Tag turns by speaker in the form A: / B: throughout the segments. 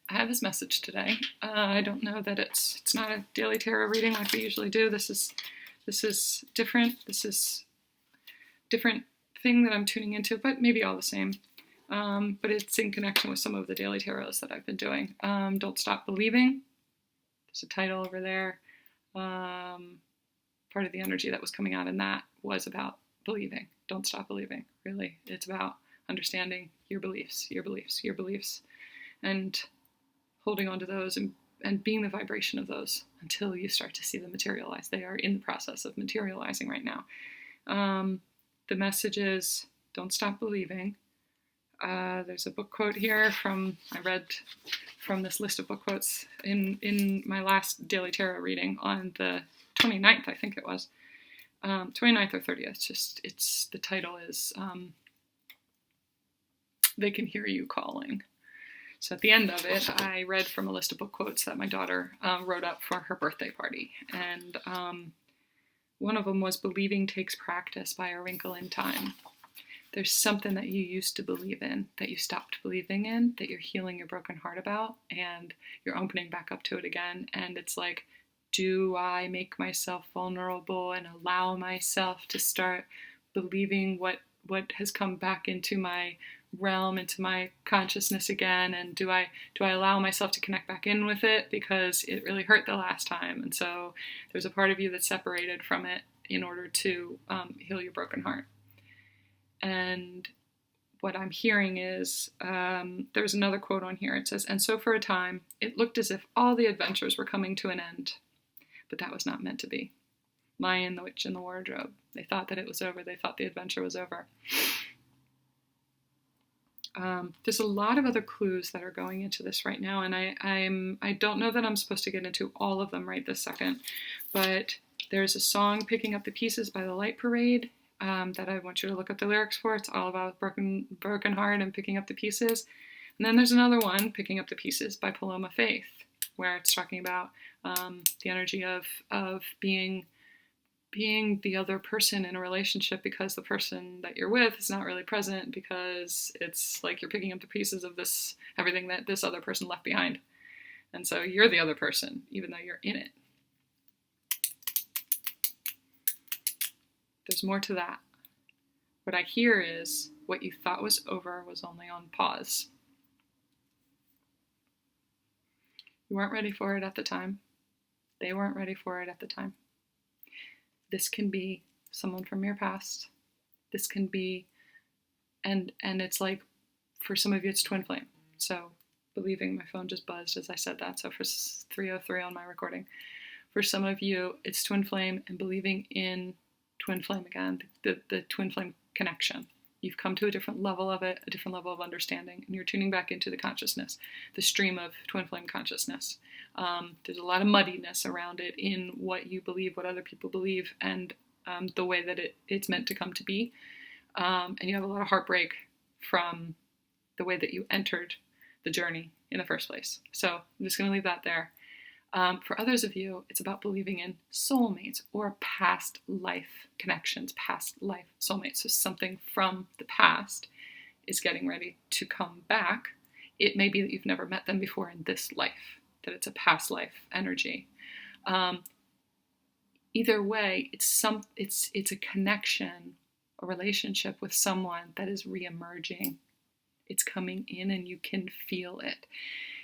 A: I have this message today. I don't know that it's not a daily tarot reading like we usually do. This is different. This is different thing that I'm tuning into, but maybe all the same. But it's in connection with some of the daily tarots that I've been doing. Don't Stop Believing. There's a title over there. Part of the energy that was coming out in that was about believing. Don't stop believing. Really, it's about understanding your beliefs, and holding on to those and being the vibration of those until you start to see them materialize. They are in the process of materializing right now. The message is don't stop believing. There's a book quote here I read from this list of book quotes in my last daily tarot reading on the 29th, I think it was. 29th or 30th. The title is They Can Hear You Calling. So at the end of it, I read from a list of book quotes that my daughter wrote up for her birthday party. And one of them was Believing Takes Practice by A Wrinkle in Time. There's something that you used to believe in, that you stopped believing in, that you're healing your broken heart about, and you're opening back up to it again. And it's like, do I make myself vulnerable and allow myself to start believing what has come back into my realm, into my consciousness again? And do I allow myself to connect back in with it because it really hurt the last time? And so there's a part of you that's separated from it in order to heal your broken heart. And what I'm hearing is, there's another quote on here. It says, and so for a time, it looked as if all the adventures were coming to an end. But that was not meant to be. Lion, the Witch, and the Wardrobe. They thought that it was over. They thought the adventure was over. There's a lot of other clues that are going into this right now, and I don't know that I'm supposed to get into all of them right this second, but there's a song, Picking Up the Pieces by the Light Parade, that I want you to look up the lyrics for. It's all about broken heart and picking up the pieces. And then there's another one, Picking Up the Pieces by Paloma Faith, where it's talking about the energy of being the other person in a relationship because the person that you're with is not really present, because it's like you're picking up the pieces of everything that this other person left behind. And so you're the other person, even though you're in it. There's more to that. What I hear is what you thought was over was only on pause. You weren't ready for it at the time. They weren't ready for it at the time. This can be someone from your past. This can be, and it's like, for some of you, it's twin flame. So, believing, my phone just buzzed as I said that. So for 303 on my recording. For some of you, it's twin flame and believing in twin flame again, the twin flame connection. You've come to a different level of it, a different level of understanding, and you're tuning back into the consciousness, the stream of twin flame consciousness. There's a lot of muddiness around it in what you believe, what other people believe, and the way that it's meant to come to be. And you have a lot of heartbreak from the way that you entered the journey in the first place. So I'm just going to leave that there. For others of you, it's about believing in soulmates or past life connections, past life soulmates. So something from the past is getting ready to come back. It may be that you've never met them before in this life, that it's a past life energy. Either way, it's a connection, a relationship with someone that is reemerging. It's coming in and you can feel it.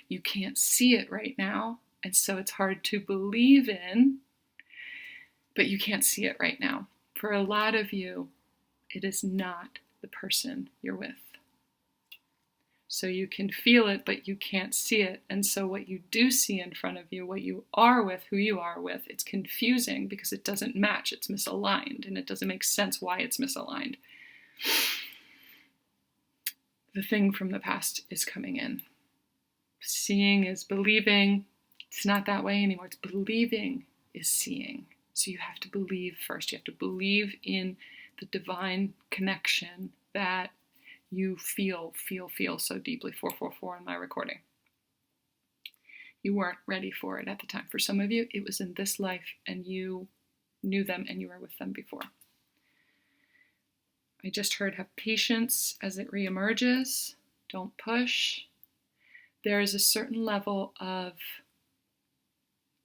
A: You can't see it right now. And so it's hard to believe in, but you can't see it right now. For a lot of you, it is not the person you're with. So you can feel it, but you can't see it. And so what you do see in front of you, what you are with, who you are with, it's confusing because it doesn't match. It's misaligned, and it doesn't make sense why it's misaligned. The thing from the past is coming in. Seeing is believing. It's not that way anymore. It's believing is seeing. So you have to believe first. You have to believe in the divine connection that you feel so deeply. 444 in my recording. You weren't ready for it at the time. For some of you, it was in this life and you knew them and you were with them before. I just heard have patience as it reemerges. Don't push. there is a certain level of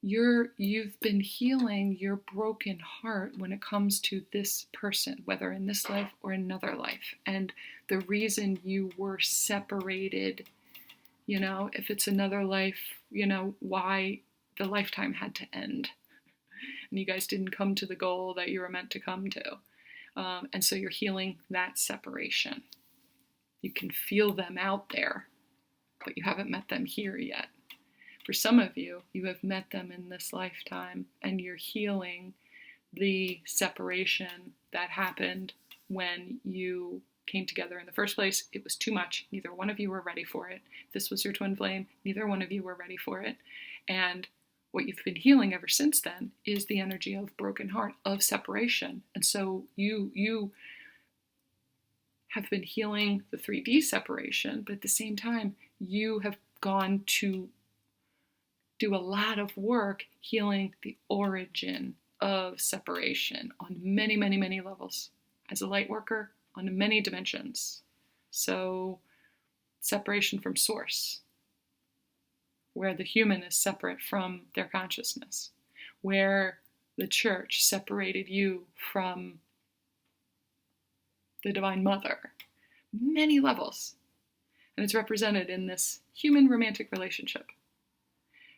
A: you've been healing your broken heart when it comes to this person, whether in this life or another life. And the reason you were separated, if it's another life, why the lifetime had to end. And you guys didn't come to the goal that you were meant to come to. And so you're healing that separation. You can feel them out there, but you haven't met them here yet. For some of you, you have met them in this lifetime, and you're healing the separation that happened when you came together in the first place. It was too much. Neither one of you were ready for it. This was your twin flame. Neither one of you were ready for it. And what you've been healing ever since then is the energy of broken heart, of separation. And so you have been healing the 3D separation, but at the same time, you have gone to do a lot of work healing the origin of separation on many, many, many levels. As a light worker, on many dimensions. So, separation from source, where the human is separate from their consciousness, where the church separated you from the Divine Mother. Many levels. And it's represented in this human romantic relationship.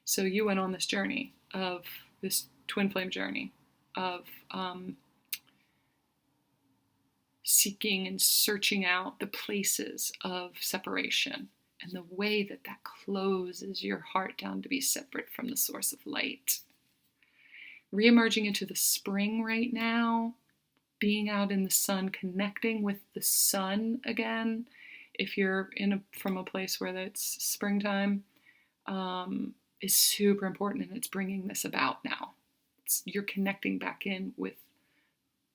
A: So you went on this journey of this twin flame journey of seeking and searching out the places of separation and the way that closes your heart down to be separate from the source of light. Re-emerging into the spring right now, being out in the sun, connecting with the sun again. If you're from a place where it's springtime, is super important, and it's bringing this about now. You're connecting back in with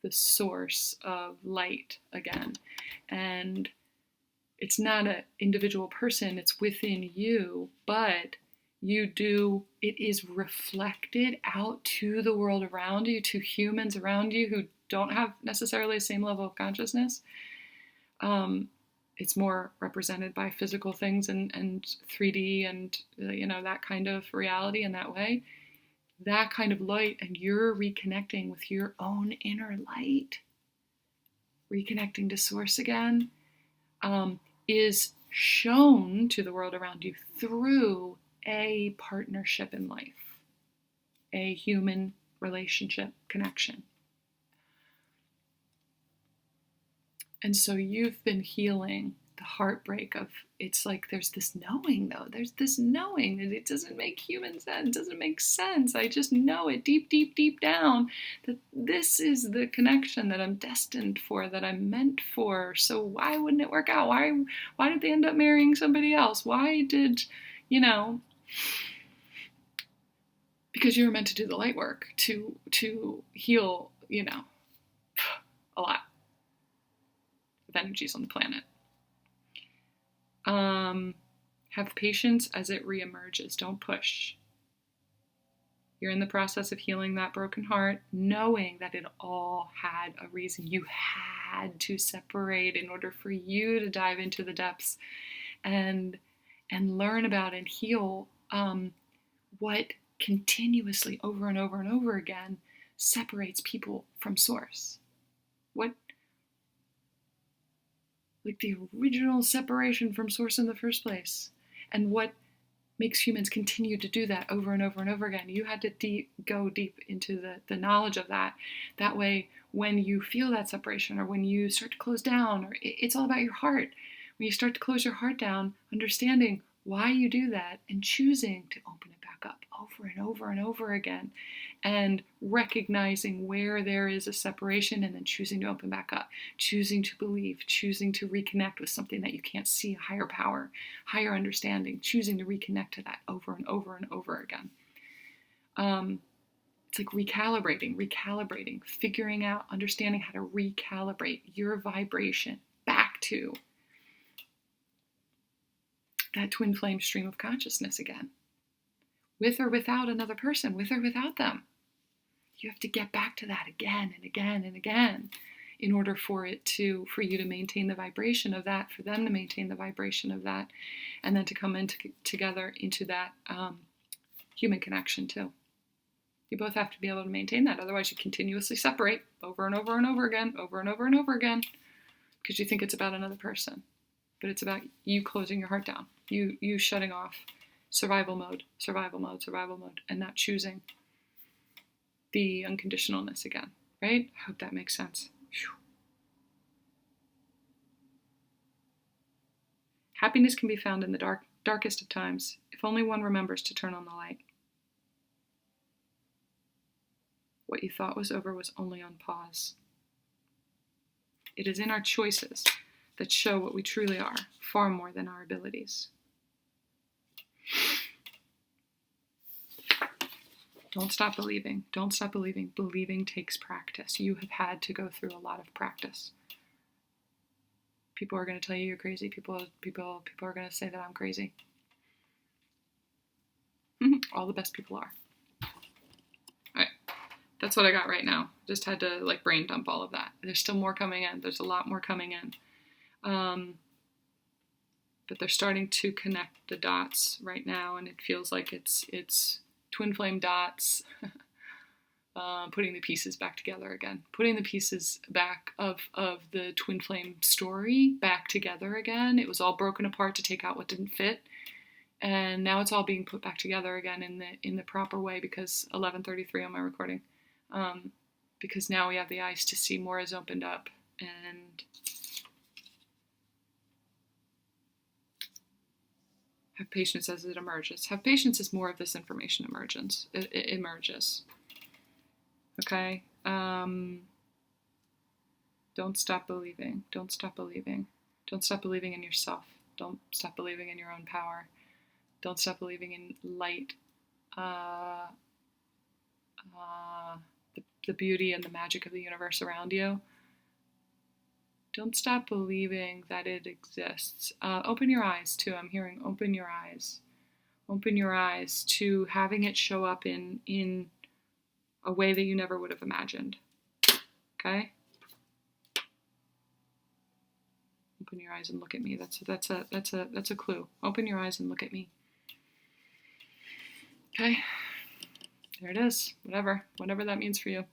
A: the source of light again. And it's not an individual person, it's within you, but it is reflected out to the world around you, to humans around you who don't have necessarily the same level of consciousness. It's more represented by physical things and 3D and that kind of reality in that way. That kind of light, and you're reconnecting with your own inner light, reconnecting to source again, is shown to the world around you through a partnership in life, a human relationship connection. And so you've been healing the heartbreak of, it's like there's this knowing though. There's this knowing that it doesn't make human sense, it doesn't make sense. I just know it deep, deep, deep down that this is the connection that I'm destined for, that I'm meant for. So why wouldn't it work out? Why did they end up marrying somebody else? Why did, because you were meant to do the light work to heal, a lot of energies on the planet. Have patience as it reemerges. Don't push. You're in the process of healing that broken heart, knowing that it all had a reason. You had to separate in order for you to dive into the depths and learn about and heal what continuously over and over and over again separates people from source. Like the original separation from source in the first place. And what makes humans continue to do that over and over and over again. You had to go deep into the knowledge of that. That way, when you feel that separation, or when you start to close down, or it's all about your heart. When you start to close your heart down, understanding why you do that and choosing to open it back up over and over and over again, and recognizing where there is a separation and then choosing to open back up, choosing to believe, choosing to reconnect with something that you can't see, a higher power, higher understanding, choosing to reconnect to that over and over and over again. It's like recalibrating, figuring out, understanding how to recalibrate your vibration back to that twin flame stream of consciousness again. With or without another person, with or without them. You have to get back to that again and again and again. in order for you to maintain the vibration of that, for them to maintain the vibration of that, and then to come together into that human connection too. You both have to be able to maintain that. Otherwise, you continuously separate over and over and over again, over and over and over again, because you think it's about another person. But it's about you closing your heart down, you shutting off survival mode, and not choosing the unconditionalness again, right? I hope that makes sense. Whew. Happiness can be found in the darkest of times, if only one remembers to turn on the light. What you thought was over was only on pause. It is in our choices that show what we truly are, far more than our abilities. Don't stop believing. Don't stop believing. Believing takes practice. You have had to go through a lot of practice. People are going to tell you you're crazy. People are going to say that I'm crazy. All the best people are. That's what I got right now. Just had to brain dump all of that. There's still more coming in. There's a lot more coming in. But they're starting to connect the dots right now, and it feels like it's twin flame dots, putting the pieces back together again. Putting the pieces back of the twin flame story back together again. It was all broken apart to take out what didn't fit. And now it's all being put back together again in the proper way, because 11:33 on my recording. Because now we have the eyes to see more has opened up, and have patience as it emerges. Have patience as more of this information emerges. It emerges. Okay? Don't stop believing. Don't stop believing. Don't stop believing in yourself. Don't stop believing in your own power. Don't stop believing in light. The beauty and the magic of the universe around you. Don't stop believing that it exists. Open your eyes too. I'm hearing open your eyes. Open your eyes to having it show up in a way that you never would have imagined. Okay? Open your eyes and look at me. That's a clue. Open your eyes and look at me. Okay? There it is. Whatever that means for you.